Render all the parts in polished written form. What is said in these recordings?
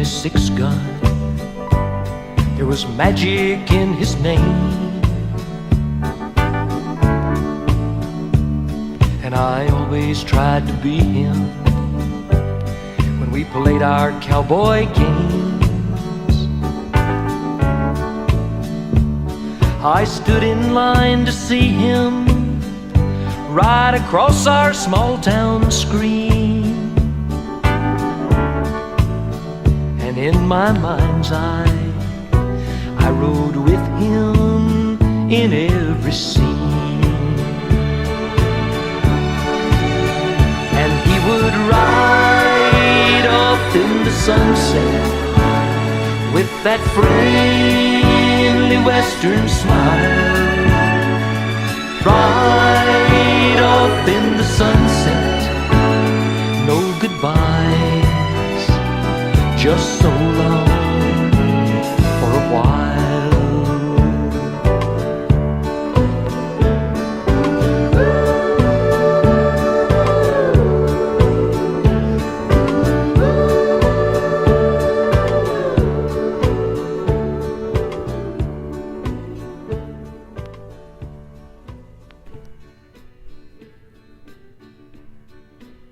his six gun. There was magic in his name, and I always tried to be him when we played our cowboy games. I stood in line to see him right across our small town screen, and in my mind's eye I rode with him in every scene. And he would ride off in the sunset with that friendly western smile, right off in the sunset, no goodbyes, just so long for a while.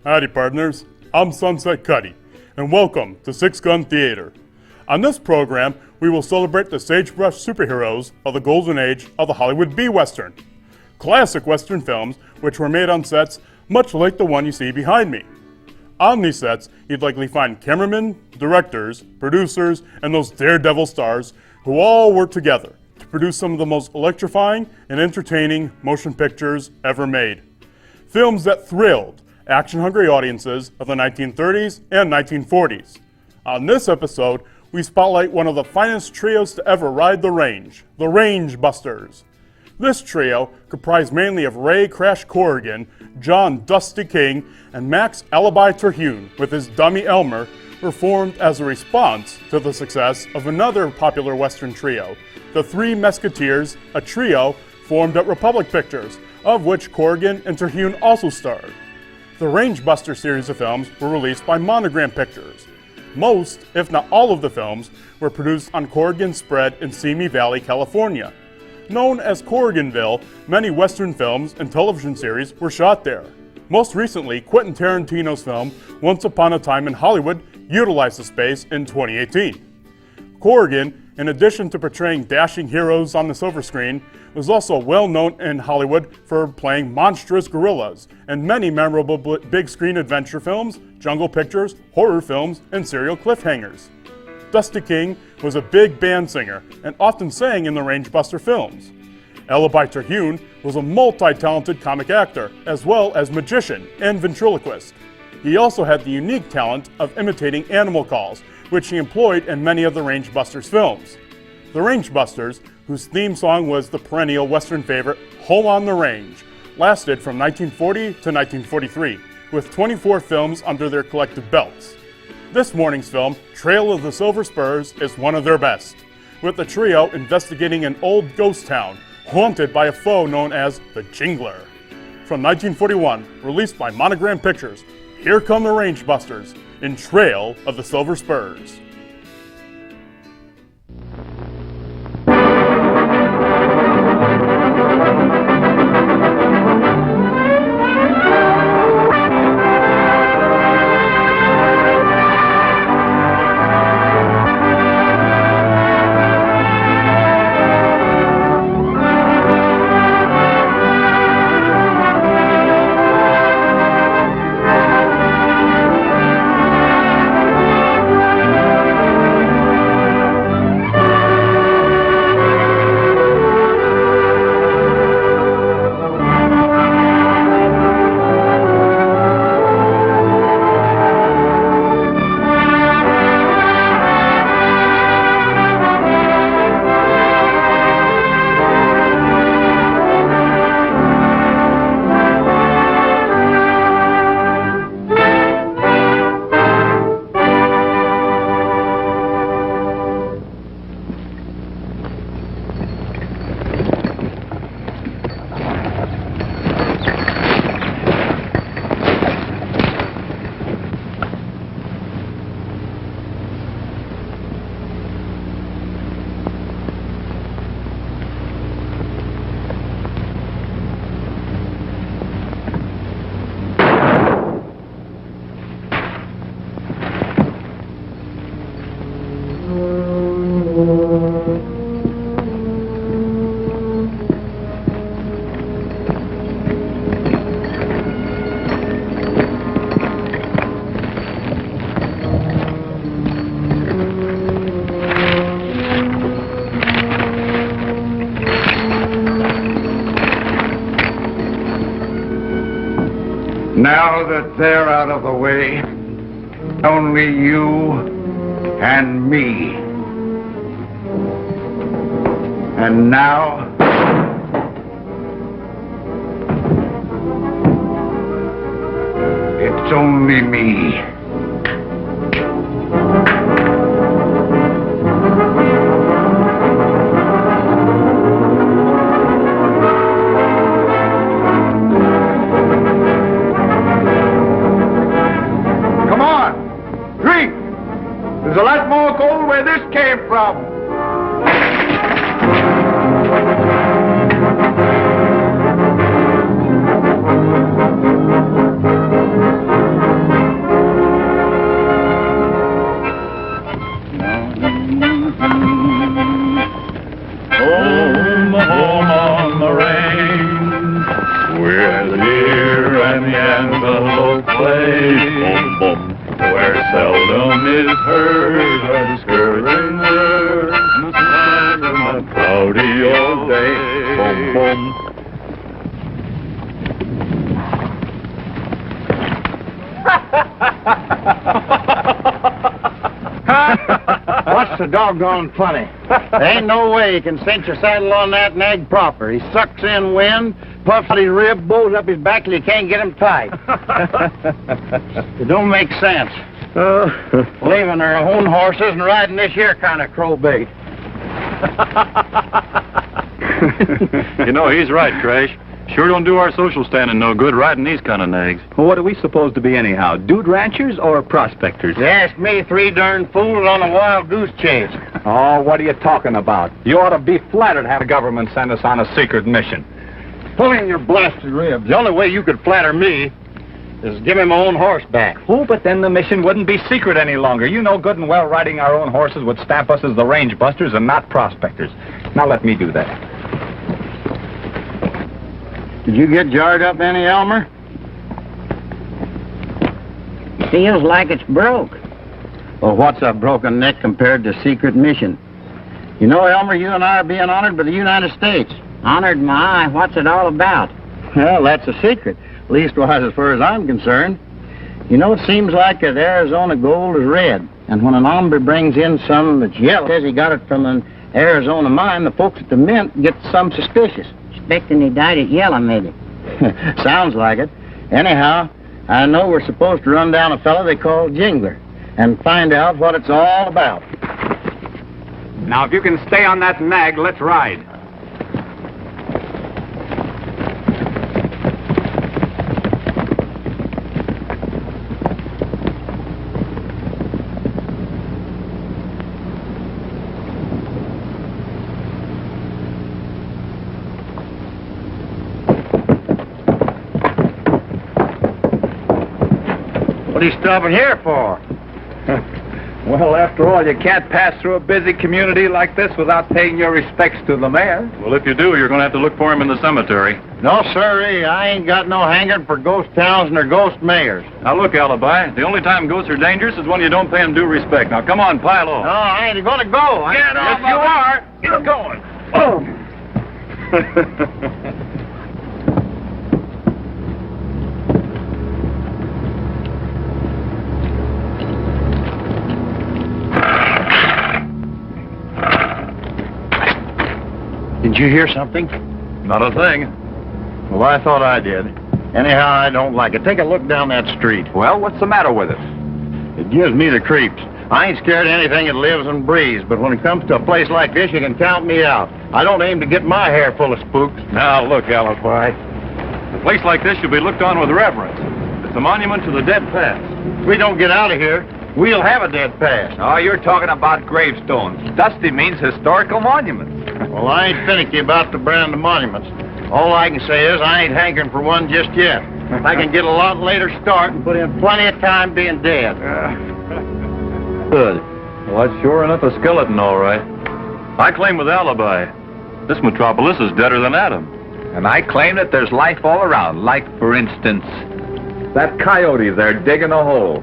Howdy partners, I'm Sunset Cuddy, and welcome to Six Gun Theater. On this program, we will celebrate the sagebrush superheroes of the golden age of the Hollywood B-Western. Classic Western films which were made on sets much like the one you see behind me. On these sets, you'd likely find cameramen, directors, producers, and those daredevil stars who all work together to produce some of the most electrifying and entertaining motion pictures ever made. Films that thrilled action-hungry audiences of the 1930s and 1940s. On this episode, we spotlight one of the finest trios to ever ride the Range Busters. This trio, comprised mainly of Ray Crash Corrigan, John Dusty King, and Max Alibi Terhune with his dummy Elmer, were formed as a response to the success of another popular Western trio, the Three Musketeers, a trio formed at Republic Pictures, of which Corrigan and Terhune also starred. The Range Buster series of films were released by Monogram Pictures. Most, if not all of the films, were produced on Corrigan's spread in Simi Valley, California. Known as Corriganville, many Western films and television series were shot there. Most recently, Quentin Tarantino's film Once Upon a Time in Hollywood utilized the space in 2018. Corrigan, in addition to portraying dashing heroes on the silver screen, was also well known in Hollywood for playing monstrous gorillas in many memorable big screen adventure films, jungle pictures, horror films, and serial cliffhangers. Dusty King was a big band singer and often sang in the Range Buster films. Alibi Terhune was a multi-talented comic actor, as well as magician and ventriloquist. He also had the unique talent of imitating animal calls, which he employed in many of the Range Busters films. The Range Busters, whose theme song was the perennial Western favorite Home on the Range, lasted from 1940 to 1943, with 24 films under their collective belts. This morning's film, Trail of the Silver Spurs, is one of their best, with the trio investigating an old ghost town haunted by a foe known as the Jingler. From 1941, released by Monogram Pictures, here come the Range Busters in Trail of the Silver Spurs. Now that they're out of the way, only you and me. And now, it's only me. Come on, drink. There's a lot more gold where this came from. Home, home on the range, where the deer and the antelope play. Boom, boom, where seldom is heard a discouraging word. The sun is not cloudy all day. Boom, boom. What's so doggone funny? There ain't no way you can cinch your saddle on that nag proper. He sucks in wind, puffs out his rib, blows up his back till you can't get him tight. It don't make sense. Leaving our own horses and riding this here kind of crow bait. You know, he's right, Crash. Sure don't do our social standing no good riding these kind of nags. Well, what are we supposed to be anyhow? Dude ranchers or prospectors? You ask me, 3 darn fools on a wild goose chase. Oh, what are you talking about? You ought to be flattered to have the government send us on a secret mission. Pull in your blasted ribs. The only way you could flatter me is give me my own horse back. Oh, but then the mission wouldn't be secret any longer. You know good and well riding our own horses would stamp us as the range busters and not prospectors. Now let me do that. Did you get jarred up any, Elmer? Feels like it's broke. Well, what's a broken neck compared to secret mission? You know, Elmer, you and I are being honored by the United States. Honored my eye, what's it all about? Well, that's a secret. Leastwise, as far as I'm concerned. You know, it seems like that Arizona gold is red. And when an hombre brings in some that's yellow, says he got it from an Arizona mine, the folks at the mint get some suspicious. Expecting he dyed it yellow, maybe. Sounds like it. Anyhow, I know we're supposed to run down a fellow they call Jingler and find out what it's all about. Now, if you can stay on that nag, let's ride. What are you stopping here for? Well, after all, you can't pass through a busy community like this without paying your respects to the mayor. Well, if you do, you're going to have to look for him in the cemetery. No, sirree. I ain't got no hankering for ghost towns and their ghost mayors. Now, look, Alibi, the only time ghosts are dangerous is when you don't pay them due respect. Now, come on, pile off. No, I ain't gonna go. Get off Yes, you of it. are. Get going. Oh. Did you hear something? Not a thing. Well, I thought I did. Anyhow, I don't like it. Take a look down that street. Well, what's the matter with it? It gives me the creeps. I ain't scared of anything that lives and breathes, but when it comes to a place like this, you can count me out. I don't aim to get my hair full of spooks. Now, look, Alibi, a place like this should be looked on with reverence. It's a monument to the dead past. If we don't get out of here, we'll have a dead past. Oh, you're talking about gravestones. Dusty means historical monuments. Well, I ain't finicky about the brand of monuments. All I can say is I ain't hankering for one just yet. I can get a lot later start and put in plenty of time being dead. Good. Well, that's sure enough a skeleton, all right. I claim with Alibi, this metropolis is deader than Adam. And I claim that there's life all around, like, for instance, that coyote there digging a hole.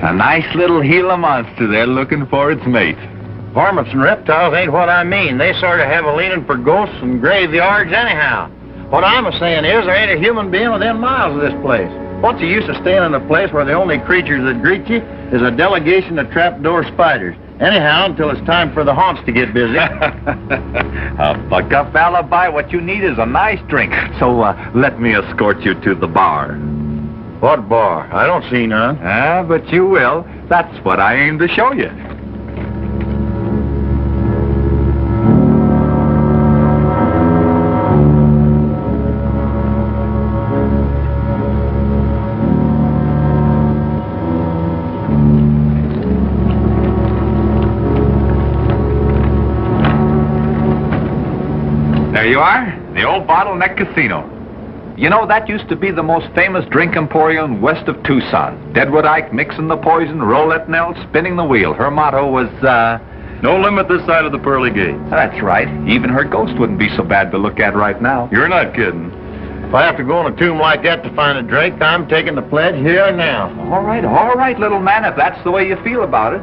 A nice little Gila monster there looking for its mate. Varmints and reptiles ain't what I mean. They sort of have a leaning for ghosts and graveyards anyhow. What I'm a-saying is there ain't a human being within miles of this place. What's the use of staying in a place where the only creatures that greet you is a delegation of trapdoor spiders? Anyhow, until it's time for the haunts to get busy. A buck-up alibi. What you need is a nice drink. So let me escort you to the bar. What bar? I don't see none. But you will. That's what I aim to show you. There you are, the old Bottleneck Casino. You know, that used to be the most famous drink emporium west of Tucson. Deadwood Ike mixing the poison, Roulette Nell spinning the wheel. Her motto was, No limit this side of the pearly gates. That's right. Even her ghost wouldn't be so bad to look at right now. You're not kidding. If I have to go in a tomb like that to find a drink, I'm taking the pledge here and now. All right, little man, if that's the way you feel about it.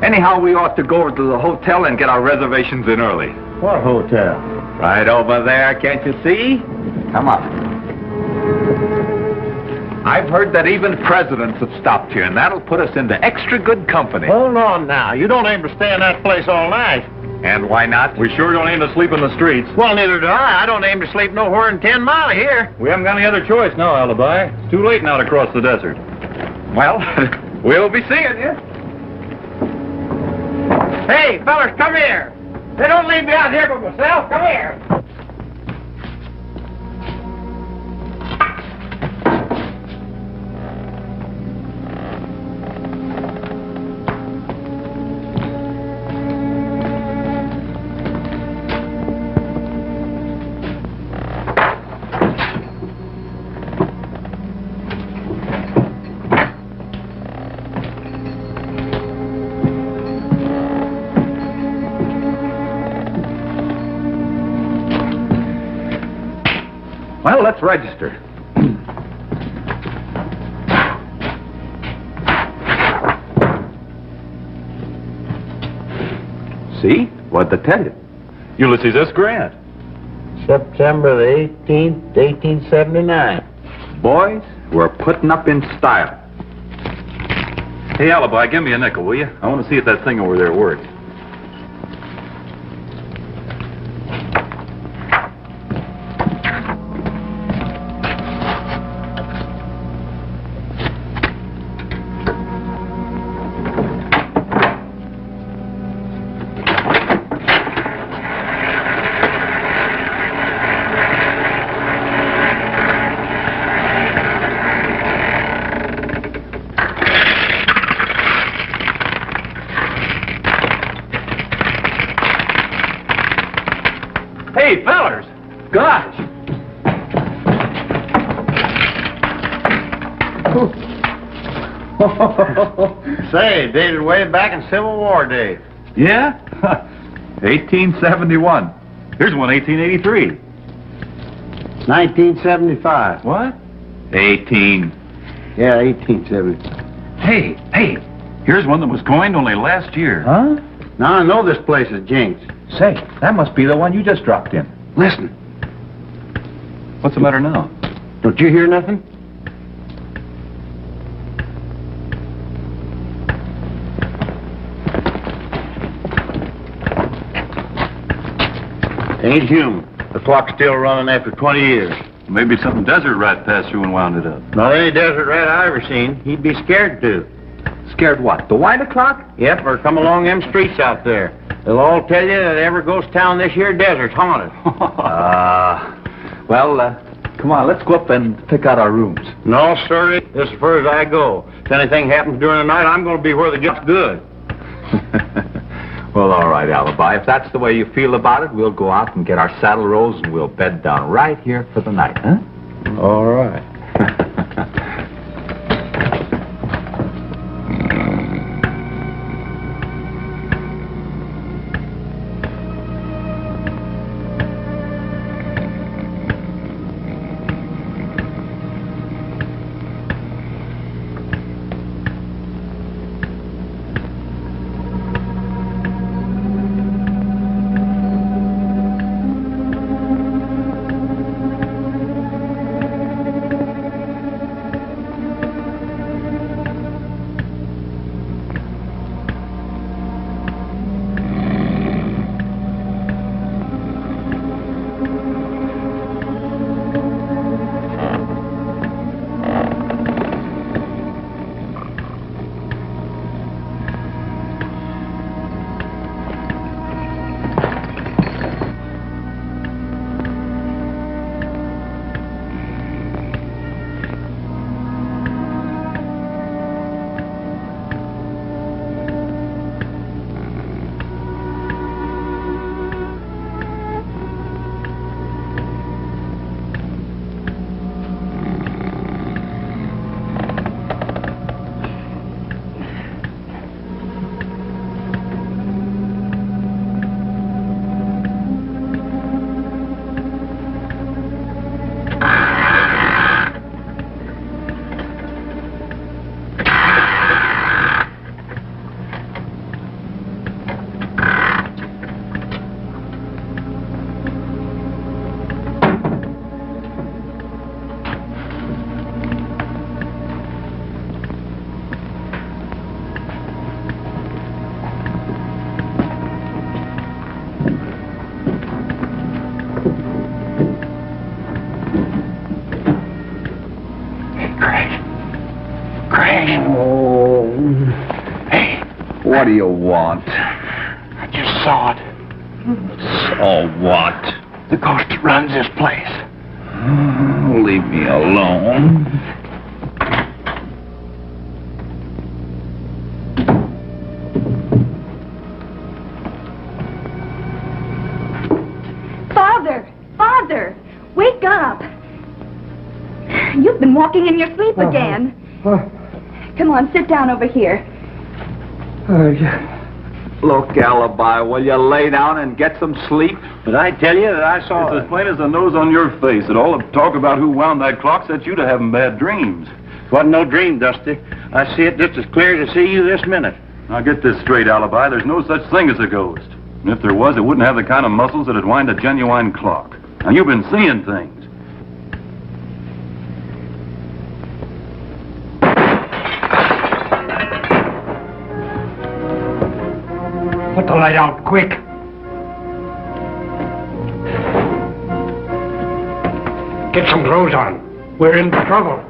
Anyhow, we ought to go over to the hotel and get our reservations in early. What hotel? Right over there, can't you see? Come on. I've heard that even presidents have stopped here, and that'll put us into extra good company. Hold on now. You don't aim to stay in that place all night. And why not? We sure don't aim to sleep in the streets. Well, neither do I. I don't aim to sleep nowhere in 10 miles of here. We haven't got any other choice now, Alibi. It's too late now to cross the desert. Well, we'll be seeing you. Hey, fellas, come here. They don't leave me out here by myself. Come here. Well, let's register. See? What'd they tell you? Ulysses S. Grant. September the 18th, 1879. Boys, we're putting up in style. Hey, Alibi, give me a nickel, will you? I want to see if that thing over there works. Hey, fellers! Gosh! Say, dated way back in Civil War days. Yeah? 1871. Here's one 1883. 1975. What? 18. Yeah, 1870. Hey, here's one that was coined only last year. Huh? Now I know this place is jinxed. Say, that must be the one you just dropped in. Listen. What's the matter now? Don't you hear nothing? Ain't human. The clock's still running after 20 years. Maybe some desert rat passed through and wound it up. Not any desert rat I ever seen. He'd be scared to. Scared what? The wind clock? Yep, or come along them streets out there. They'll all tell you that every ghost town this here desert's haunted. Come on, let's go up and pick out our rooms. No, sir. This is as far as I go. If anything happens during the night, I'm going to be where the get's good. Well, all right, Alibi. If that's the way you feel about it, we'll go out and get our saddle rolls and we'll bed down right here for the night, huh? All right. What do you want? I just saw it. Oh, what? The ghost that runs this place. Leave me alone. Father, wake up. You've been walking in your sleep again. Come on, sit down over here. Look, Alibi, will you lay down and get some sleep? But I tell you that I saw It's as plain as the nose on your face that all the talk about who wound that clock set you to having bad dreams. Wasn't no dream, Dusty. I see it just as clear to see you this minute. Now get this straight, Alibi. There's no such thing as a ghost. And if there was, it wouldn't have the kind of muscles that'd wind a genuine clock. Now, you've been seeing things. Put the light out, quick. Get some clothes on. We're in trouble.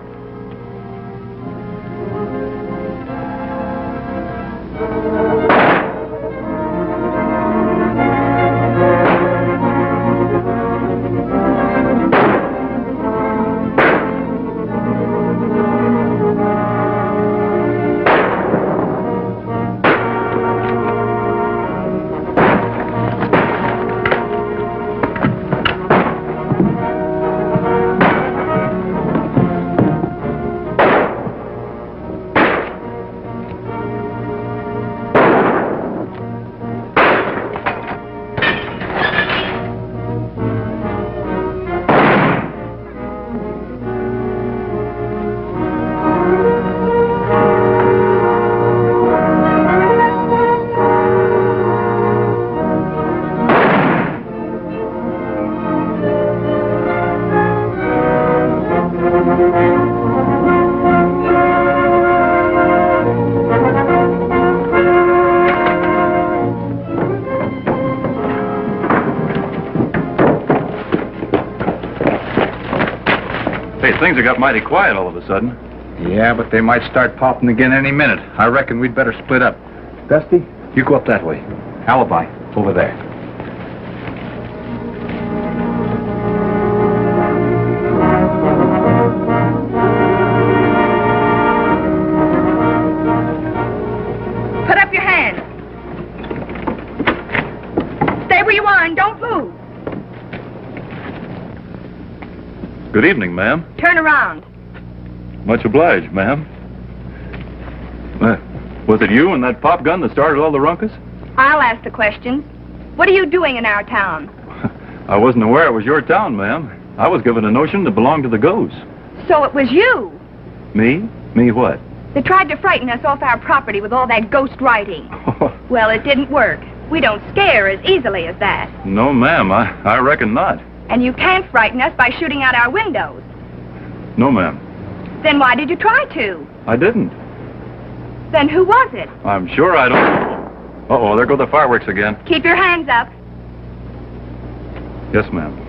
Hey, things have got mighty quiet all of a sudden. Yeah, but they might start popping again any minute. I reckon we'd better split up. Dusty, you go up that way. Alibi, over there. Put up your hands. Stay where you are and don't move. Good evening, ma'am. Turn around. Much obliged, ma'am. Was it you and that pop gun that started all the ruckus? I'll ask the questions. What are you doing in our town? I wasn't aware it was your town, ma'am. I was given a notion that belonged to the ghosts. So it was you. Me? Me what? They tried to frighten us off our property with all that ghost writing. Well, it didn't work. We don't scare as easily as that. No, ma'am. I reckon not. And you can't frighten us by shooting out our windows. No, ma'am. Then why did you try to? I didn't. Then who was it? I'm sure I don't. Uh-oh, there go the fireworks again. Keep your hands up. Yes, ma'am.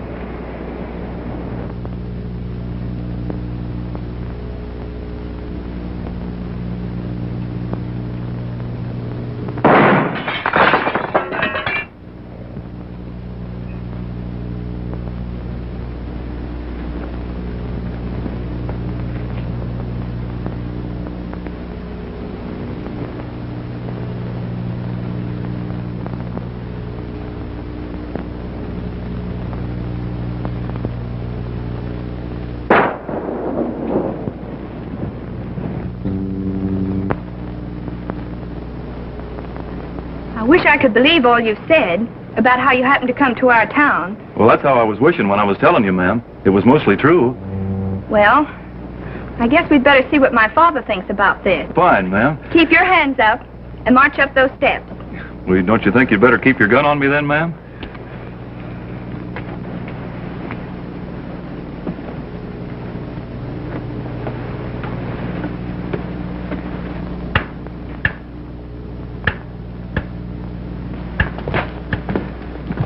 I wish I could believe all you've said about how you happened to come to our town. Well, that's how I was wishing when I was telling you, ma'am. It was mostly true. Well, I guess we'd better see what my father thinks about this. Fine, ma'am. Keep your hands up and march up those steps. Well, don't you think you'd better keep your gun on me then, ma'am?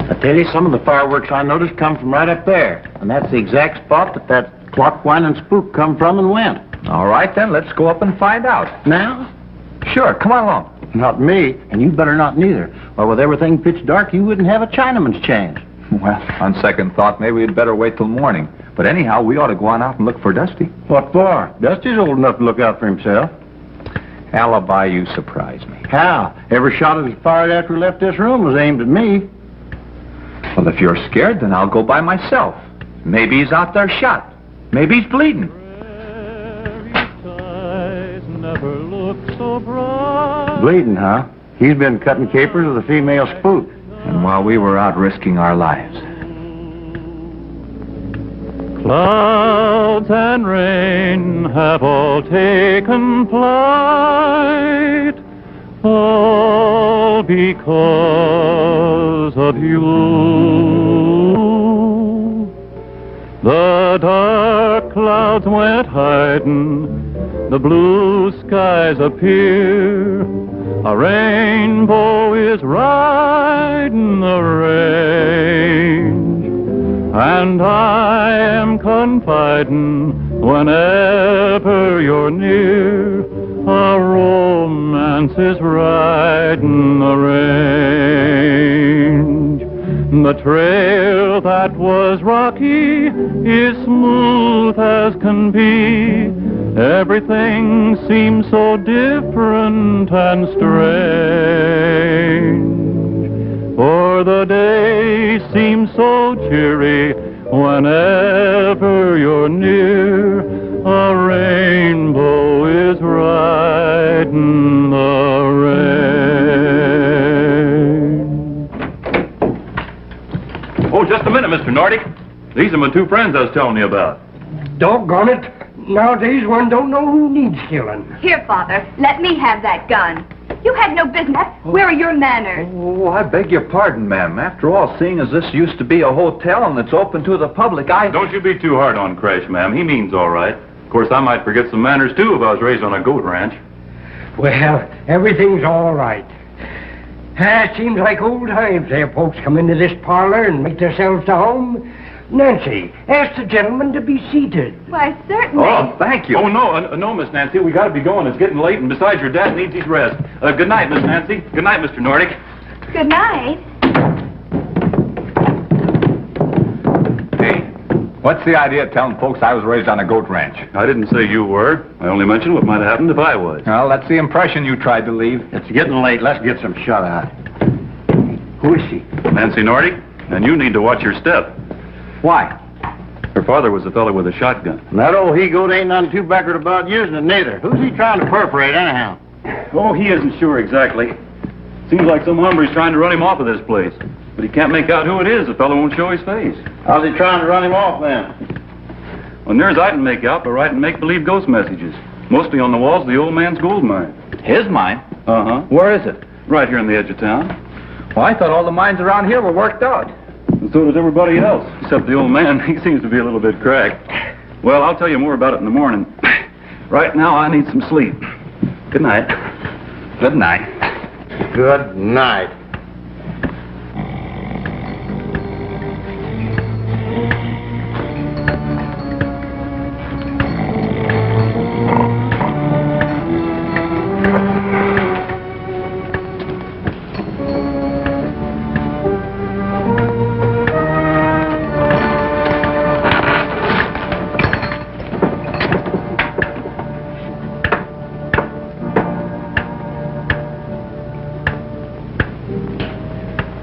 I tell you, some of the fireworks I noticed come from right up there. And that's the exact spot that clock winding spook come from and went. All right, then, let's go up and find out. Now? Sure, come on along. Not me, and you better not neither. Or with everything pitch dark, you wouldn't have a Chinaman's chance. Well, on second thought, maybe we'd better wait till morning. But anyhow, we ought to go on out and look for Dusty. What for? Dusty's old enough to look out for himself. Alibi, you surprise me. How? Every shot that was fired after we left this room was aimed at me. Well, if you're scared, then I'll go by myself. Maybe he's out there shot. Maybe he's bleeding. Bleeding, huh? He's been cutting capers with a female spook. And while we were out risking our lives. Clouds and rain have all taken flight, all because of you. The dark clouds went hiding, the blue skies appear. A rainbow is riding the range, and I am confiding whenever you're near. A romance is riding the range. The trail that was rocky is smooth as can be. Everything seems so different and strange. For the day seems so cheery whenever you're near. A rainbow is riding the rain. Oh, just a minute, Mr. Nordic. These are my two friends I was telling you about. Doggone it. Nowadays, one don't know who needs killing. Here, Father, let me have that gun. You had no business. Where are your manners? Oh, I beg your pardon, ma'am. After all, seeing as this used to be a hotel and it's open to the public, Don't you be too hard on Crash, ma'am. He means all right. Of course, I might forget some manners, too, if I was raised on a goat ranch. Well, everything's all right. It seems like old times there. Folks come into this parlor and make themselves to home. Nancy, ask the gentleman to be seated. Why, certainly. Oh, thank you. Oh, no, Miss Nancy. We got to be going. It's getting late, and besides, your dad needs his rest. Good night, Miss Nancy. Good night, Mr. Nordic. Good night. Hey, what's the idea of telling folks I was raised on a goat ranch? I didn't say you were. I only mentioned what might have happened if I was. Well, that's the impression you tried to leave. It's getting late. Let's get some shut-eye. Who is she? Nancy Nordic, and you need to watch your step. Why? Her father was a fellow with a shotgun. That old he-goat ain't none too backward about using it, neither. Who's he trying to perforate, anyhow? Oh, he isn't sure exactly. Seems like some hombre's trying to run him off of this place. But he can't make out who it is. The fellow won't show his face. How's he trying to run him off, then? Well, near as I can make out by writing make-believe ghost messages. Mostly on the walls of the old man's gold mine. His mine? Uh-huh. Where is it? Right here on the edge of town. Well, I thought all the mines around here were worked out. And so does everybody else, except the old man. He seems to be a little bit cracked. Well, I'll tell you more about it in the morning. Right now, I need some sleep. Good night. Good night. Good night.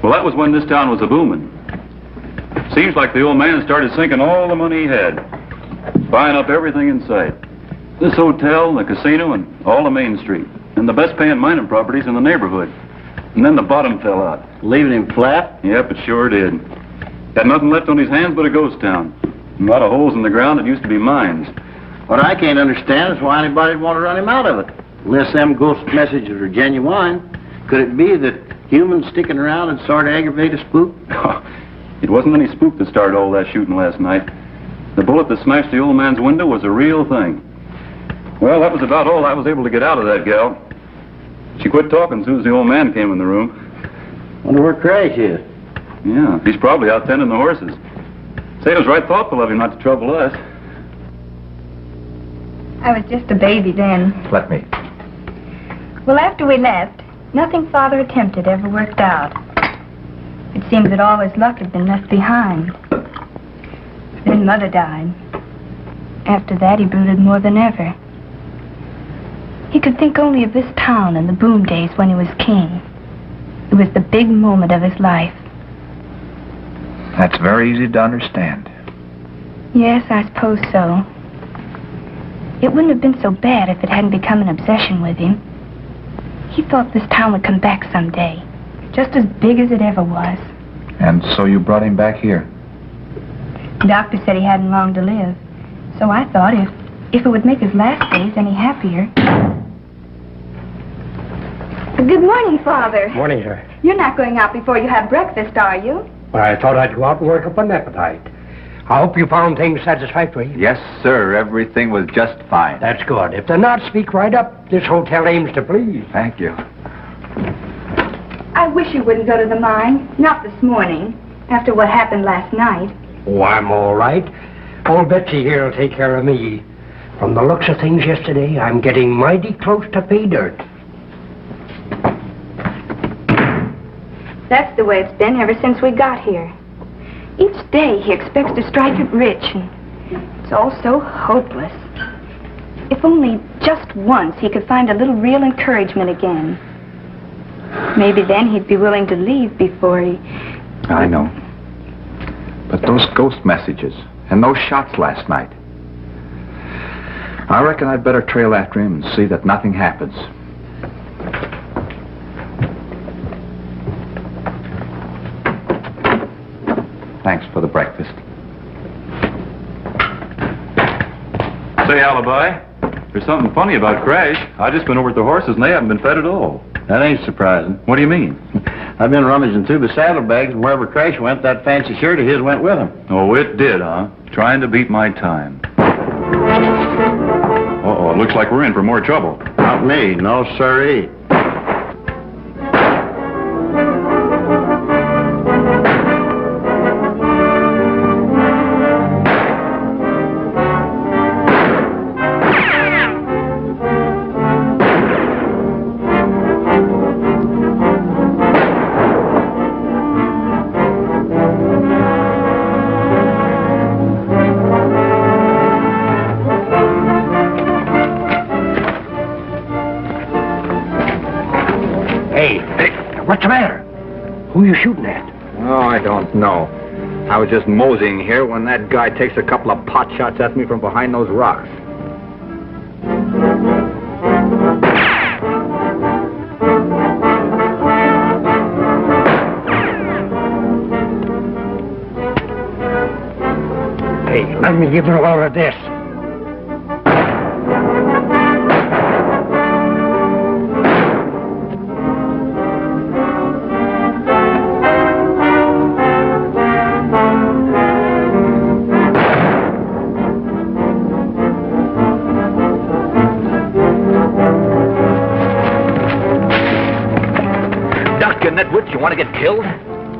Well, that was when this town was a-booming. Seems like the old man started sinking all the money he had, buying up everything in sight. This hotel, the casino, and all of Main Street, and the best-paying mining properties in the neighborhood. And then the bottom fell out. Leaving him flat? Yep, it sure did. Had nothing left on his hands but a ghost town. A lot of holes in the ground that used to be mines. What I can't understand is why anybody'd want to run him out of it. Unless them ghost messages are genuine. Could it be that humans sticking around and sort of aggravate a spook? It wasn't any spook that started all that shooting last night. The bullet that smashed the old man's window was a real thing. Well, that was about all I was able to get out of that gal. She quit talking as soon as the old man came in the room. Wonder where Crash is. Yeah, he's probably out tending the horses. Say, it was right thoughtful of him not to trouble us. I was just a baby then. Let me. Well, after we left, Nothing Father attempted ever worked out. It seemed that all his luck had been left behind. Then Mother died. After that, he brooded more than ever. He could think only of this town and the boom days when he was king. It was the big moment of his life. That's very easy to understand. Yes, I suppose so. It wouldn't have been so bad if it hadn't become an obsession with him. He thought this town would come back someday, just as big as it ever was. And so you brought him back here? The doctor said he hadn't long to live. So I thought if it would make his last days any happier. Good morning, Father. Morning, sir. You're not going out before you have breakfast, are you? I thought I'd go out and work up an appetite. I hope you found things satisfactory. Yes, sir. Everything was just fine. That's good. If they're not, speak right up. This hotel aims to please. Thank you. I wish you wouldn't go to the mine. Not this morning, after what happened last night. Oh, I'm all right. Old Betsy here will take care of me. From the looks of things yesterday, I'm getting mighty close to pay dirt. That's the way it's been ever since we got here. Each day he expects to strike it rich, and it's all so hopeless. If only just once he could find a little real encouragement again. Maybe then he'd be willing to leave before he... I know. But those ghost messages and those shots last night. I reckon I'd better trail after him and see that nothing happens. Thanks for the breakfast. Say, Alibi, there's something funny about Crash. I just been over at the horses and they haven't been fed at all. That ain't surprising. What do you mean? I've been rummaging through the saddlebags, and wherever Crash went, that fancy shirt of his went with him. Oh, it did, huh? Trying to beat my time. Uh-oh, it looks like we're in for more trouble. Not me, no siree. What's the matter? Who are you shooting at? Oh, I don't know. I was just moseying here when that guy takes a couple of pot shots at me from behind those rocks. Hey, let me give her a load of this. You want to get killed?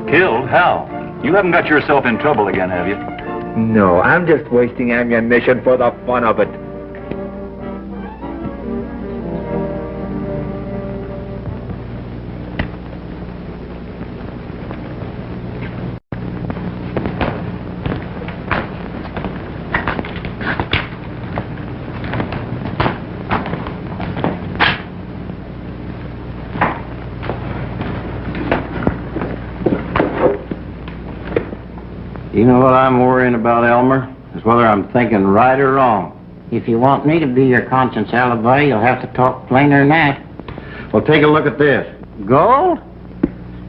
Killed? How? You haven't got yourself in trouble again, have you? No, I'm just wasting ammunition for the fun of it. You know what I'm worrying about, Elmer? Is whether I'm thinking right or wrong. If you want me to be your conscience alibi, you'll have to talk plainer than that. Well, take a look at this. Gold?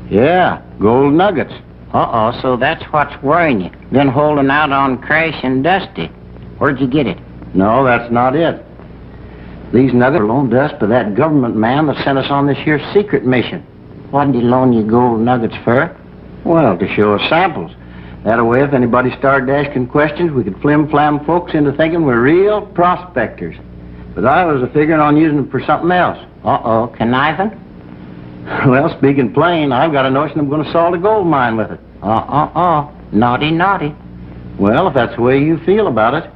Yeah, gold nuggets. Uh-oh, so that's what's worrying you. Been holding out on Crash and Dusty. Where'd you get it? No, that's not it. These nuggets were loaned to us by that government man that sent us on this here secret mission. What'd he loan you gold nuggets for? Well, to show us samples. That way, if anybody started asking questions, we could flim-flam folks into thinking we're real prospectors. But I was figuring on using them for something else. Uh-oh, conniving? Well, speaking plain, I've got a notion I'm going to salt a gold mine with it. Naughty, naughty. Well, if that's the way you feel about it.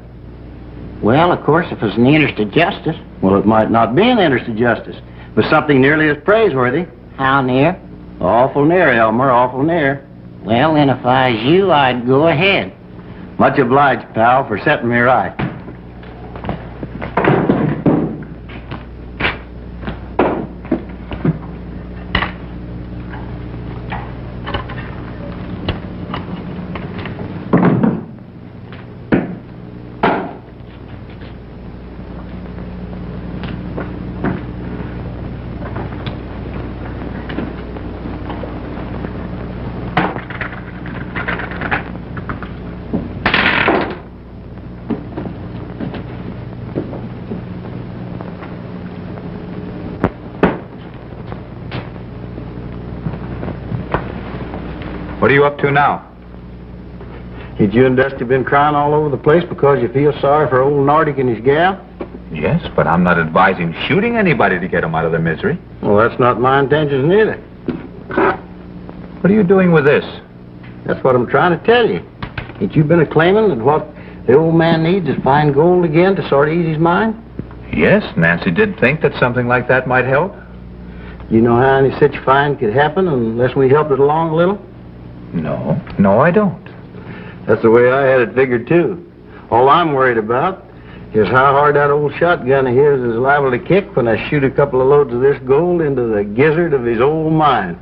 Well, of course, if it's in the interest of justice. Well, it might not be in the interest of justice. But something nearly as praiseworthy. How near? Awful near, Elmer, awful near. Well, then, if I was you, I'd go ahead. Much obliged, pal, for setting me right. What are you up to now? Had you and Dusty been crying all over the place because you feel sorry for old Nordic and his gal? Yes, but I'm not advising shooting anybody to get them out of their misery. Well, that's not my intentions neither. What are you doing with this? That's what I'm trying to tell you. Ain't you been a-claiming that what the old man needs is fine gold again to sort of ease his mind? Yes, Nancy did think that something like that might help. You know how any such find could happen unless we helped it along a little? No, I don't. That's the way I had it figured, too. All I'm worried about is how hard that old shotgun of his is liable to kick when I shoot a couple of loads of this gold into the gizzard of his old mine.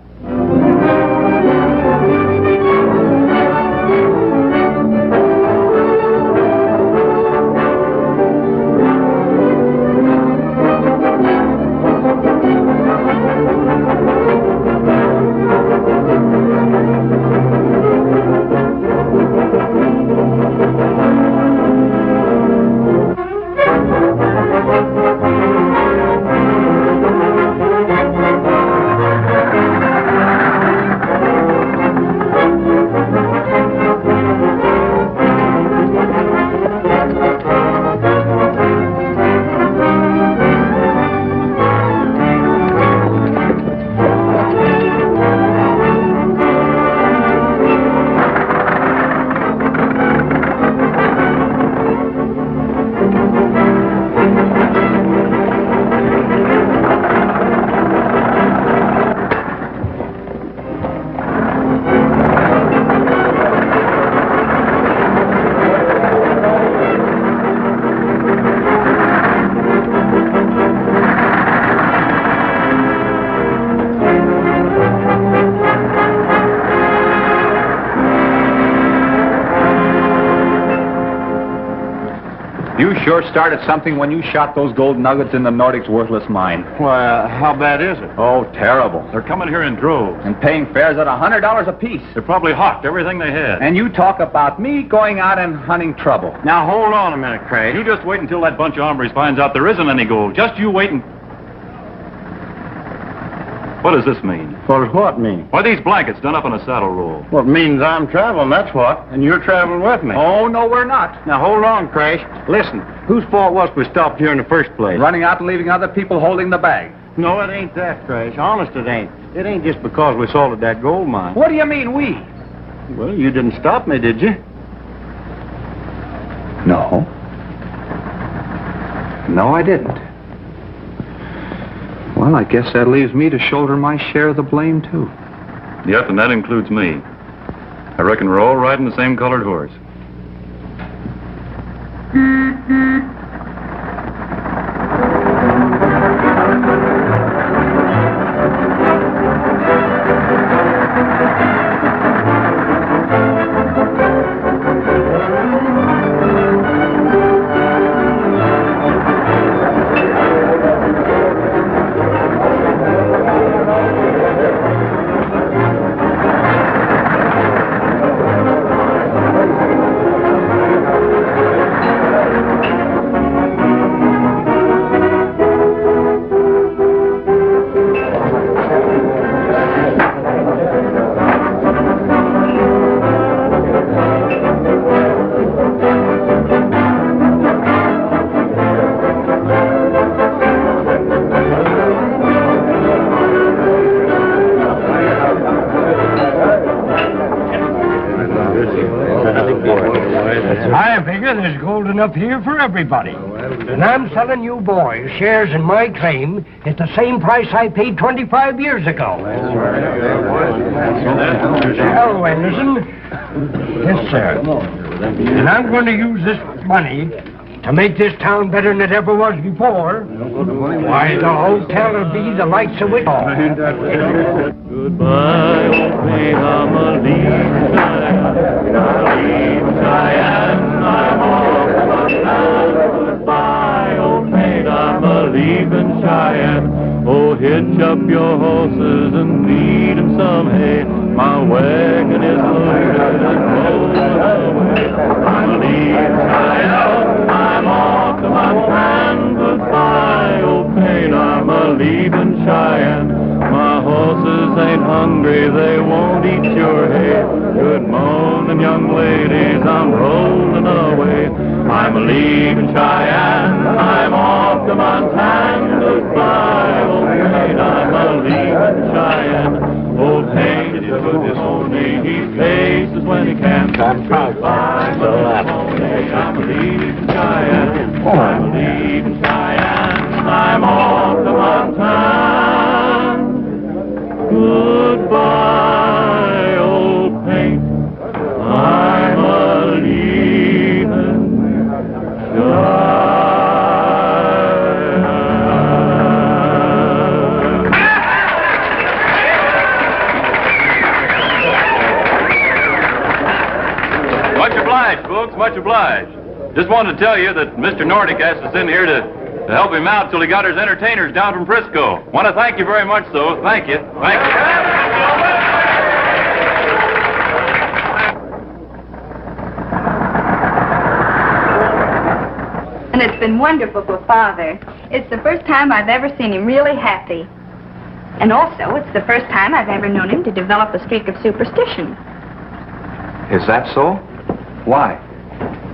You sure started something when you shot those gold nuggets in the Nordic's worthless mine. Why, how bad is it? Oh, terrible. They're coming here in droves. And paying fares at $100 apiece. They probably hawked everything they had. And you talk about me going out and hunting trouble. Now, hold on a minute, Craig. You just wait until that bunch of hombres finds out there isn't any gold. Just you wait and... What does this mean? What does what mean? Why, these blankets done up in a saddle roll. Well, it means I'm traveling, that's what. And you're traveling with me. Oh, no, we're not. Now, hold on, Crash. Listen, whose fault was we stopped here in the first place? Running out and leaving other people holding the bag. No, it ain't that, Crash. Honest, it ain't. It ain't just because we salted that gold mine. What do you mean, we? Well, you didn't stop me, did you? No. No, I didn't. Well, I guess that leaves me to shoulder my share of the blame, too. Yep, and that includes me. I reckon we're all riding the same colored horse. I figure there's gold enough here for everybody. And I'm selling you boys shares in my claim at the same price I paid 25 years ago. Well, Anderson. Yes, sir. And I'm going to use this money to make this town better than it ever was before. Why, the hotel will be the lights of it all. Goodbye, old mate, I'm a leaving Cheyenne. I'm off my town. Goodbye, old mate, I'm a leaving Cheyenne. Oh, hitch up your horses and feed 'em some hay. My wagon is loaded and rolling away. I'm a leaving Cheyenne. I'm off to my town. Goodbye, old mate, I'm a leaving Cheyenne. My horses ain't hungry, they won't eat your hay. Good morning, young ladies, I'm rolling away. I'm a leaving Cheyenne, I'm off to Montana. Goodbye, old mate, I'm a leaving Cheyenne. Old Hank is good this morning, he paces when he can. Goodbye, good morning, I'm a leaving Cheyenne. I'm a leaving Cheyenne, I'm off to Montana. Goodbye, old paint, I'm a leaving Much obliged, folks, much obliged. Just wanted to tell you that Mr. Nordic asked us in here to help him out till he got his entertainers down from Frisco. Want to thank you very much, though. Thank you. Thank you. And it's been wonderful for Father. It's the first time I've ever seen him really happy. And also, it's the first time I've ever known him to develop a streak of superstition. Is that so? Why?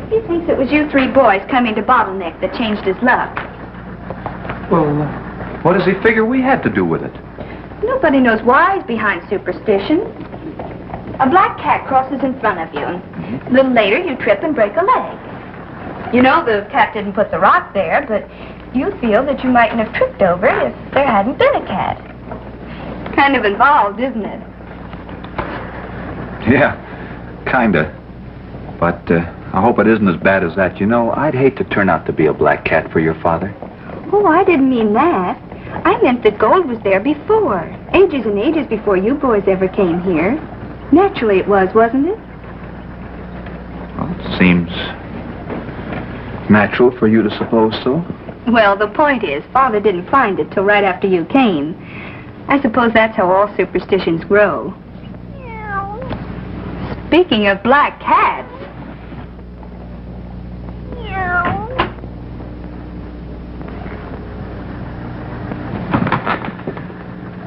He thinks it was you three boys coming to Bottleneck that changed his luck. Well, what does he figure we had to do with it? Nobody knows why he's behind superstition. A black cat crosses in front of you, and a little later you trip and break a leg. You know the cat didn't put the rock there, but you feel that you mightn't have tripped over it if there hadn't been a cat. Kind of involved, isn't it? Yeah, kinda. But I hope it isn't as bad as that. You know, I'd hate to turn out to be a black cat for your father. Oh, I didn't mean that. I meant that gold was there before. Ages and ages before you boys ever came here. Naturally it was, wasn't it? Well, it seems natural for you to suppose so. Well, the point is, Father didn't find it till right after you came. I suppose that's how all superstitions grow. Speaking of black cats...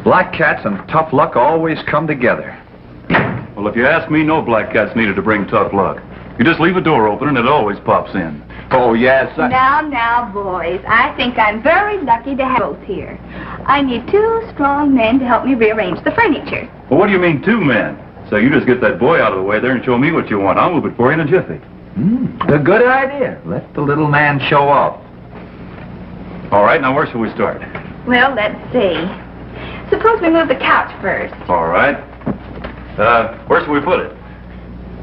Black cats and tough luck always come together. Well, if you ask me, no black cats needed to bring tough luck. You just leave a door open and it always pops in. Oh, yes. Now, boys, I think I'm very lucky to have both here. I need 2 strong men to help me rearrange the furniture. Well, what do you mean 2 men? So you just get that boy out of the way there and show me what you want. I'll move it for you in a jiffy. A good idea. Let the little man show off. All right, now where shall we start? Well, let's see. Suppose we move the couch first. All right. Where shall we put it?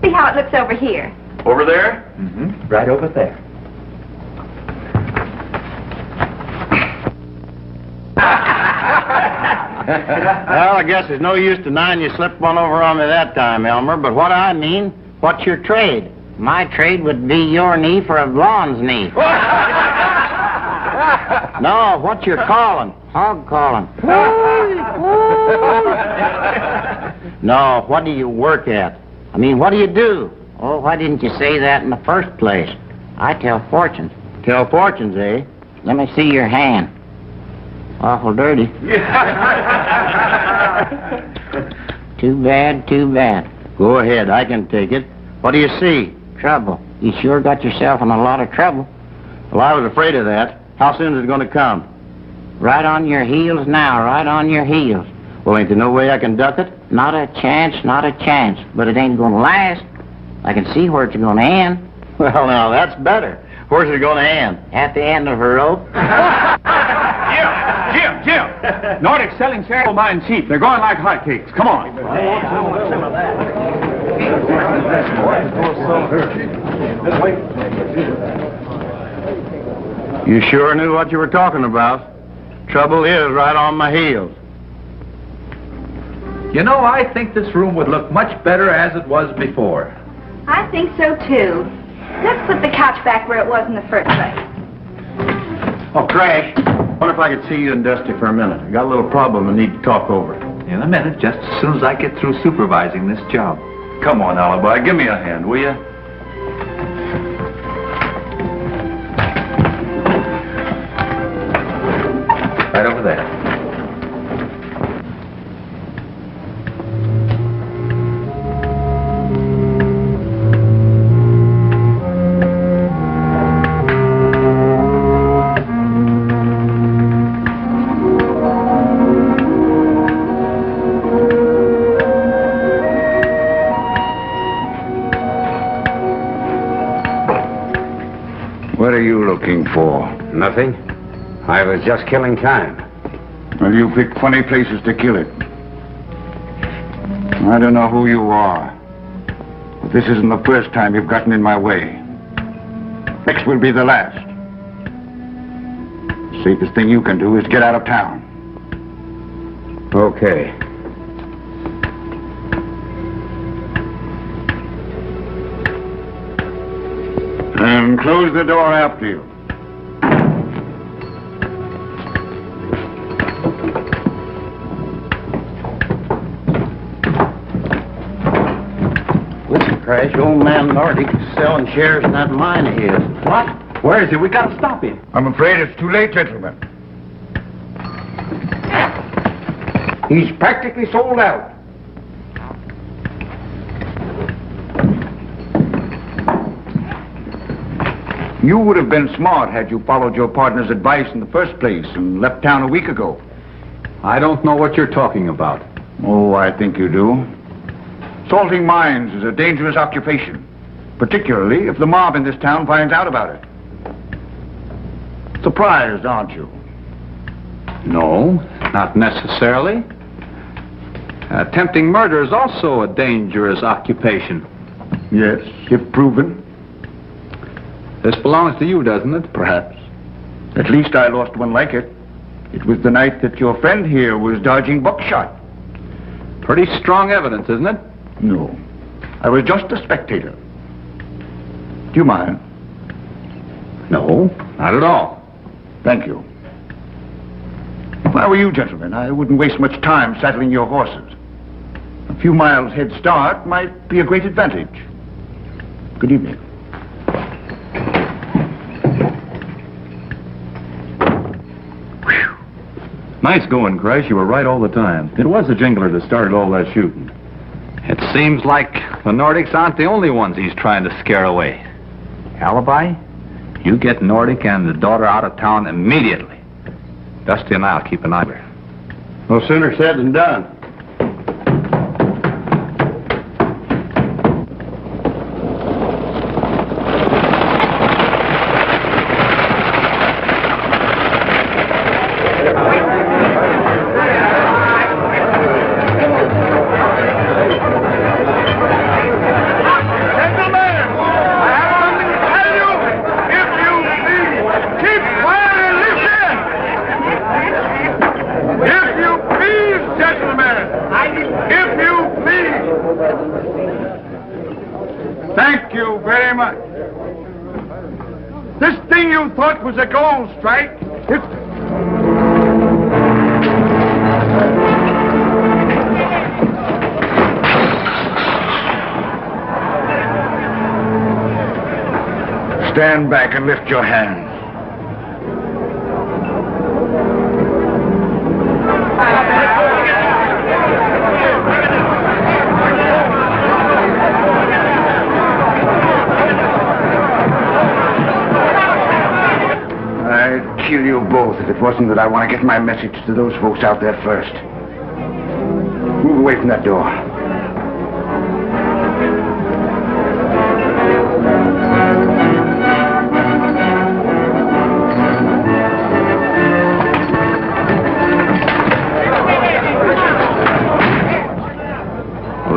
See how it looks over here. Over there? Mm-hmm. Right over there. Well, I guess there's no use denying you slipped one over on me that time, Elmer. But what I mean, what's your trade? My trade would be your knee for a blonde's knee. No, what's your calling? Hog calling. No, what do you work at? I mean, what do you do? Oh, why didn't you say that in the first place? I tell fortunes. Tell fortunes, eh? Let me see your hand. Awful dirty. Too bad, too bad. Go ahead, I can take it. What do you see? Trouble. You sure got yourself in a lot of trouble. Well, I was afraid of that. How soon is it going to come? Right on your heels now, right on your heels. Well, ain't there no way I can duck it? Not a chance, not a chance. But it ain't gonna last. I can see where it's gonna end. Well, now, that's better. Where's it going to end? At the end of a rope. Jim! Nordic's selling Sarah mine cheap. They're going like hotcakes. Come on. You sure knew what you were talking about. Trouble is right on my heels. You know, I think this room would look much better as it was before. I think so, too. Let's put the couch back where it was in the first place. Oh, Crash, wonder if I could see you and Dusty for a minute. I got a little problem I need to talk over. In a minute, just as soon as I get through supervising this job. Come on, Alibi, give me a hand, will you? Right over there. What are you looking for? Nothing. I was just killing time. Well, you picked funny places to kill it. I don't know who you are, but this isn't the first time you've gotten in my way. Next will be the last. The safest thing you can do is get out of town. Okay. And close the door after you. Listen, Crash, old man Nordic is selling shares in that mine of his. What? Where is he? We gotta stop him. I'm afraid it's too late, gentlemen. He's practically sold out. You would have been smart had you followed your partner's advice in the first place and left town a week ago. I don't know what you're talking about. Oh, I think you do. Salting mines is a dangerous occupation, particularly if the mob in this town finds out about it. Surprised, aren't you? No, not necessarily. Attempting murder is also a dangerous occupation. Yes, if proven. This belongs to you, doesn't it? Perhaps. At least I lost one like it. It was the night that your friend here was dodging buckshot. Pretty strong evidence, isn't it? No, I was just a spectator. Do you mind? No, not at all. Thank you. If I were you, gentlemen, I wouldn't waste much time saddling your horses. A few miles head start might be a great advantage. Good evening. Nice going, Crash. You were right all the time. It was the jingler that started all that shooting. It seems like the Nordics aren't the only ones he's trying to scare away. Alibi? You get Nordic and the daughter out of town immediately. Dusty and I'll keep an eye on her. No sooner said than done. Thank you very much. This thing you thought was a gold strike, it's... Stand back and lift your hands. I'd kill you both if it wasn't that I want to get my message to those folks out there first. Move away from that door.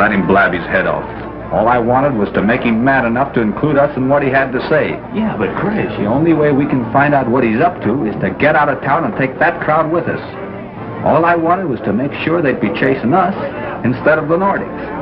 let him blab his head off. All I wanted was to make him mad enough to include us in what he had to say. Yeah, but Chris, The only way we can find out what he's up to is to get out of town and take that crowd with us. All I wanted was to make sure they'd be chasing us instead of the Nordics.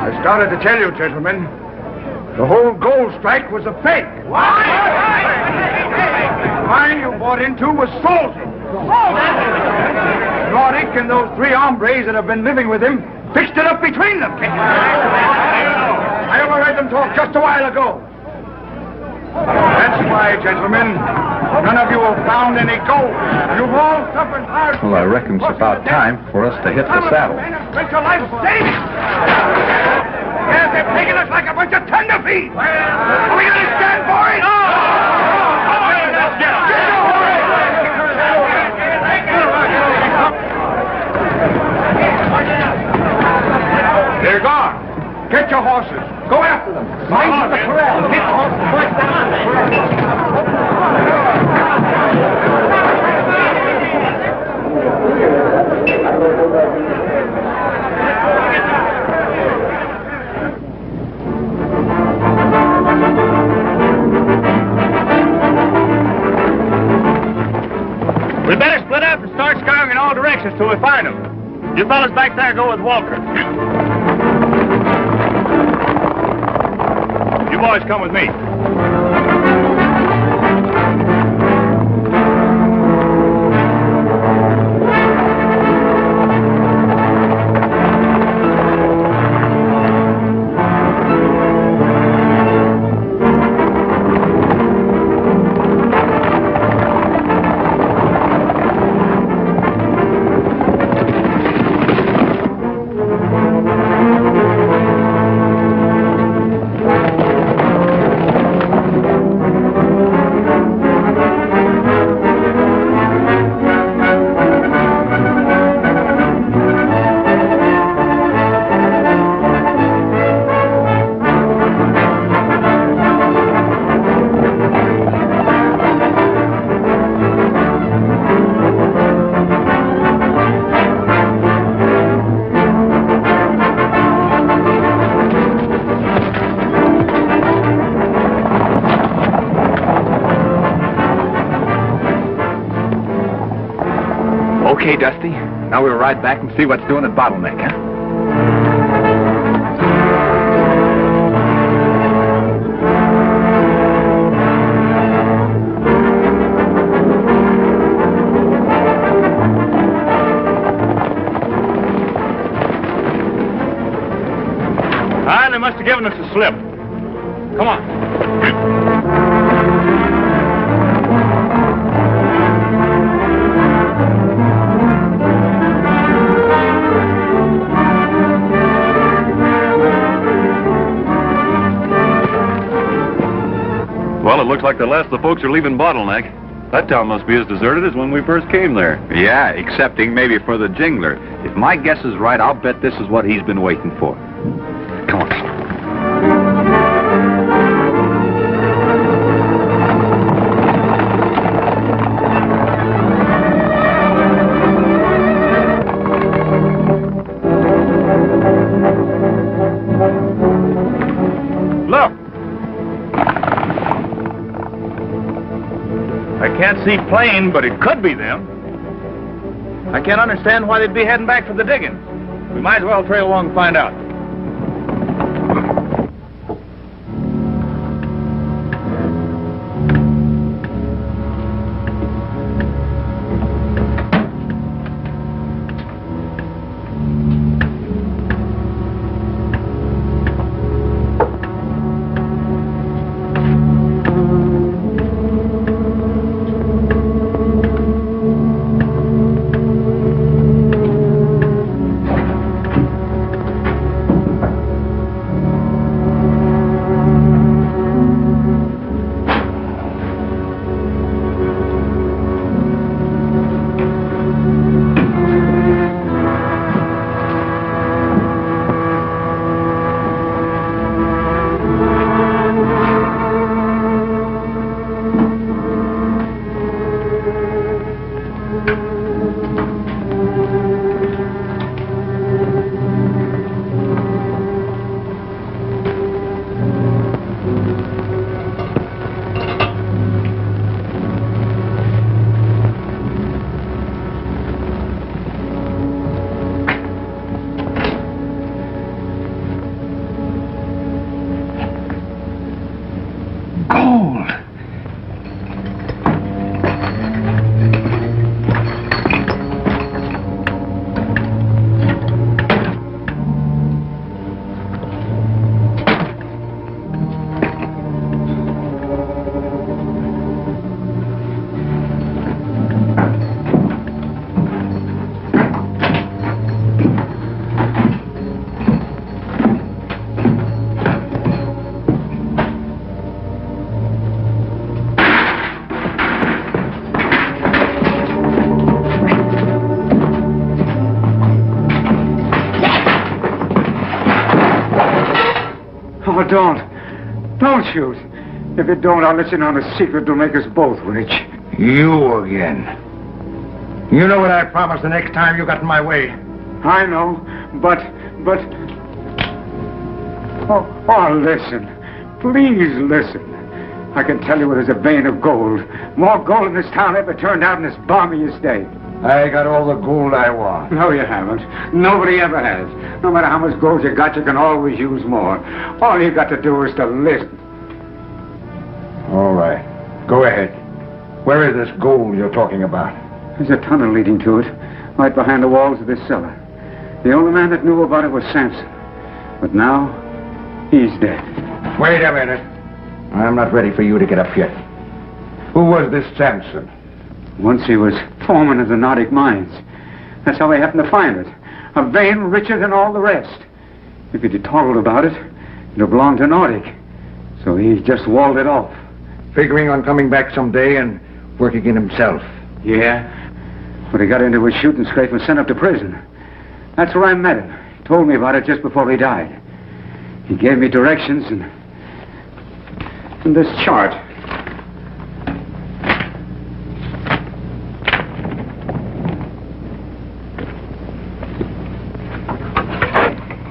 I started to tell you, gentlemen, the whole gold strike was a fake. Why? The mine you bought into was faulty. Nordic and those three hombres that have been living with him fixed it up between them. I overheard them talk just a while ago. That's why, gentlemen, none of you have found any gold. You've all suffered hard. Well, I reckon it's about time for us to hit the saddle. Spent your life saving. Yes, they've taken us like a bunch of tenderfeet. Are we going to stand for it? They're gone. Get your horses. Go after them. Mind the corral. Hit the horses. Push down. We better split up and start scouring in all directions till we find them. You fellas back there go with Walker. You boys come with me. Okay, Dusty. Now we'll ride back and see what's doing at Bottleneck, huh? They must have given us a slip. Come on. Well, it looks like the last of the folks are leaving Bottleneck. That town must be as deserted as when we first came there. Yeah, excepting maybe for the jingler. If my guess is right, I'll bet this is what he's been waiting for. Come on. Look! I can't see plain, but it could be them. I can't understand why they'd be heading back for the diggings. We might as well trail along and find out. Oh, don't shoot. If you don't, I'll let you know a secret that'll make us both rich. You again. You know what I promised the next time you got in my way. I know, but... Oh, listen. Please listen. I can tell you there's a vein of gold. More gold in this town ever turned out in this balmiest day. I got all the gold I want. No, you haven't. Nobody ever has. No matter how much gold you got, you can always use more. All you got to do is to listen. All right. Go ahead. Where is this gold you're talking about? There's a tunnel leading to it, right behind the walls of this cellar. The only man that knew about it was Samson. But now, he's dead. Wait a minute. I'm not ready for you to get up yet. Who was this Samson? Once he was foreman of the Nordic mines. That's how they happened to find it. A vein richer than all the rest. If he'd told about it, it'd belonged to Nordic. So he just walled it off. Figuring on coming back someday and working it himself. Yeah. But he got into a shooting scrape and sent up to prison. That's where I met him. He told me about it just before he died. He gave me directions and this chart.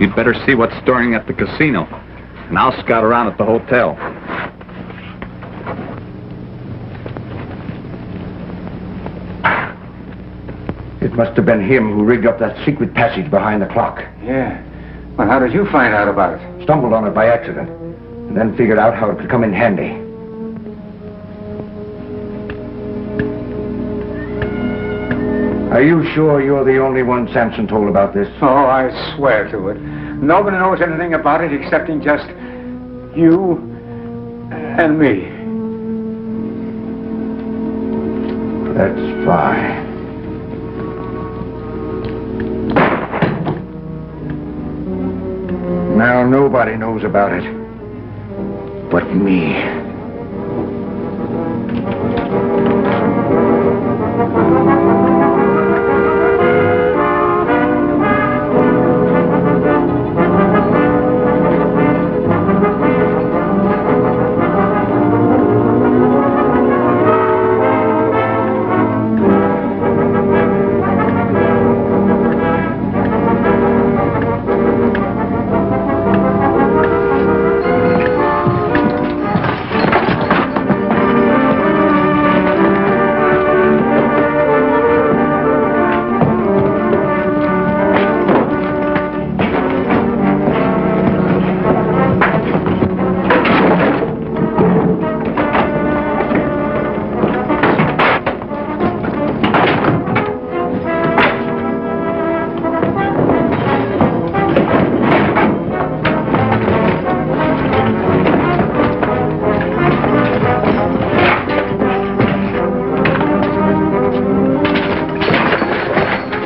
You'd better see what's stirring at the casino, and I'll scout around at the hotel. It must have been him who rigged up that secret passage behind the clock. Yeah. Well, how did you find out about it? Stumbled on it by accident, and then figured out how it could come in handy. Are you sure you're the only one Samson told about this? Oh, I swear to it. Nobody knows anything about it excepting just you and me. That's fine. Now nobody knows about it but me.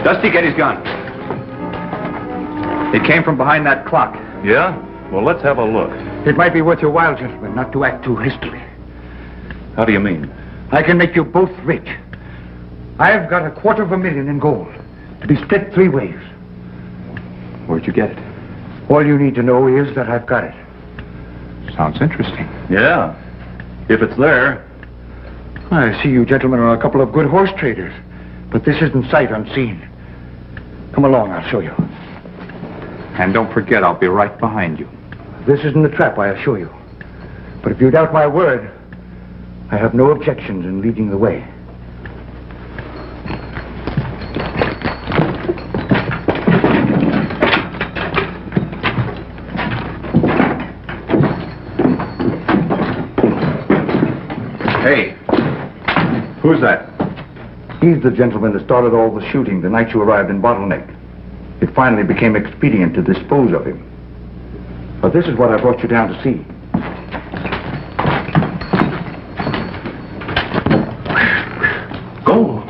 Dusty, get his gun. It came from behind that clock. Yeah? Well, let's have a look. It might be worth your while, gentlemen, not to act too hastily. How do you mean? I can make you both rich. I've got $250,000 in gold to be split 3 ways. Where'd you get it? All you need to know is that I've got it. Sounds interesting. Yeah. If it's there. I see you gentlemen are a couple of good horse traders, but this isn't sight unseen. Come along, I'll show you. And don't forget, I'll be right behind you. This isn't a trap, I assure you. But if you doubt my word, I have no objections in leading the way. Hey, who's that? He's the gentleman that started all the shooting the night you arrived in Bottleneck. It finally became expedient to dispose of him. But this is what I brought you down to see. Gold.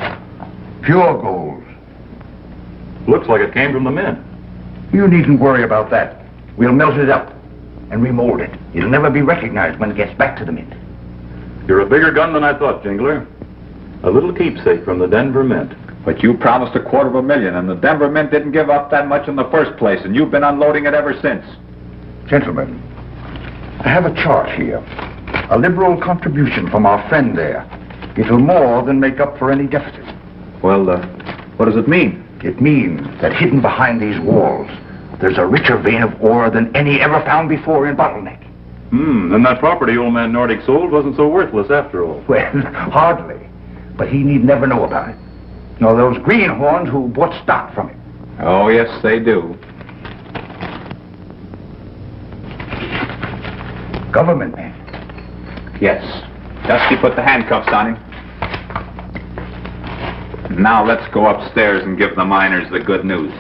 Pure gold. Looks like it came from the mint. You needn't worry about that. We'll melt it up and remold it. It'll never be recognized when it gets back to the mint. You're a bigger gun than I thought, Jingler. A little keepsake from the Denver Mint. But you promised $250,000, and the Denver Mint didn't give up that much in the first place, and you've been unloading it ever since. Gentlemen, I have a chart here. A liberal contribution from our friend there. It'll more than make up for any deficit. Well, what does it mean? It means that hidden behind these walls, there's a richer vein of ore than any ever found before in Bottleneck. Then that property old man Nordic sold wasn't so worthless after all. Well, hardly. But he need never know about it. Nor those greenhorns who bought stock from him. Oh, yes, they do. Government man. Yes. Dusty put the handcuffs on him. Now let's go upstairs and give the miners the good news.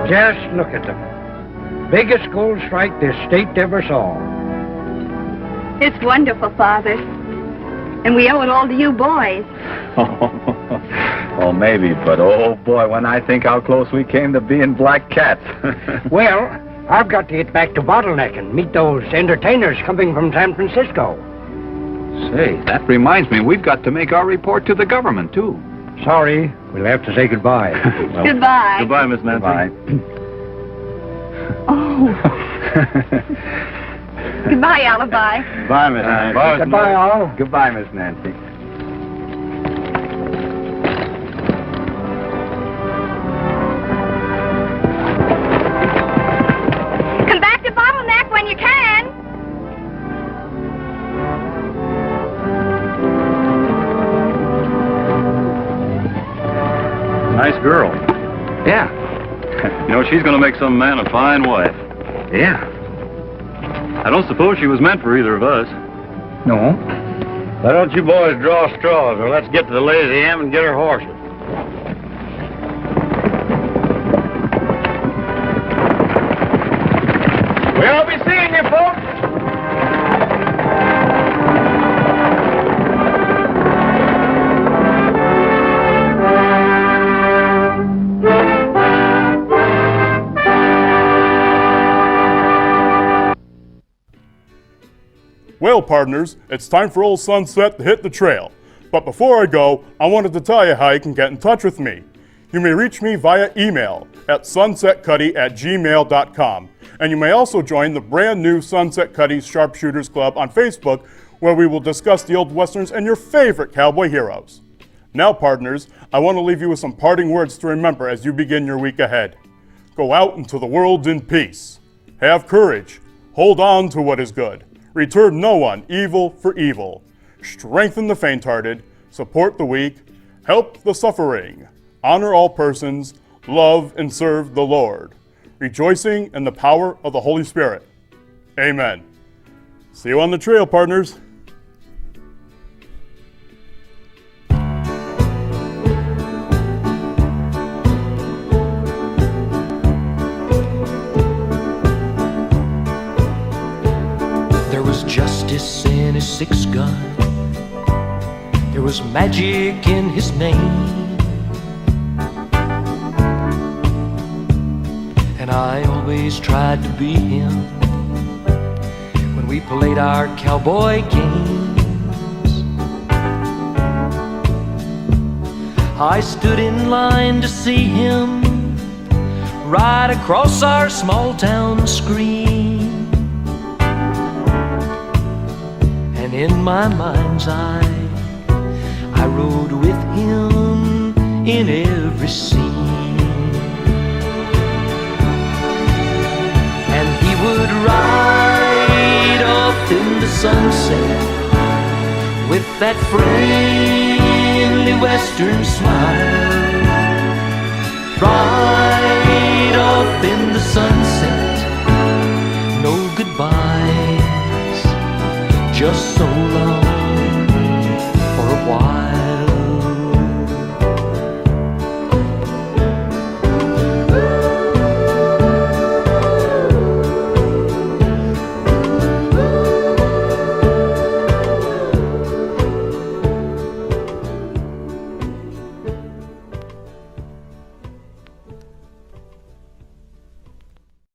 Just look at them. Biggest gold strike this state ever saw. It's wonderful, Father. And we owe it all to you boys. Oh, maybe, but oh boy, when I think how close we came to being black cats. Well, I've got to get back to Bottleneck and meet those entertainers coming from San Francisco. Say, that reminds me, we've got to make our report to the government, too. Sorry, we'll have to say goodbye. Well, Goodbye. Goodbye, Miss Nancy. Goodbye. Oh. Goodbye, Alibi. Bye, Miss Nancy. Goodbye, all. Goodbye, Miss Nancy. Come back to Bottleneck when you can. Nice girl. Yeah. You know, she's going to make some man a fine wife. Yeah. I don't suppose she was meant for either of us. No. Why don't you boys draw straws, or let's get to the Lazy M and get her horses. We'll be seeing you, folks. Well, partners, it's time for old Sunset to hit the trail. But before I go, I wanted to tell you how you can get in touch with me. You may reach me via email at sunsetcuddy@gmail.com. And you may also join the brand new Sunset Cuddy's Sharpshooters Club on Facebook, where we will discuss the old westerns and your favorite cowboy heroes. Now, partners, I want to leave you with some parting words to remember as you begin your week ahead. Go out into the world in peace. Have courage. Hold on to what is good. Return no one evil for evil. Strengthen the faint-hearted. Support the weak. Help the suffering. Honor all persons. Love and serve the Lord. Rejoicing in the power of the Holy Spirit. Amen. See you on the trail, partners. There was justice in his 6-gun. There was magic in his name. And I always tried to be him when we played our cowboy games. I stood in line to see him right across our small town screen. And in my mind's eye, I rode with him in every scene. And he would ride off in the sunset with that friendly western smile. Ride off in the sunset, no goodbyes, just so long for a while.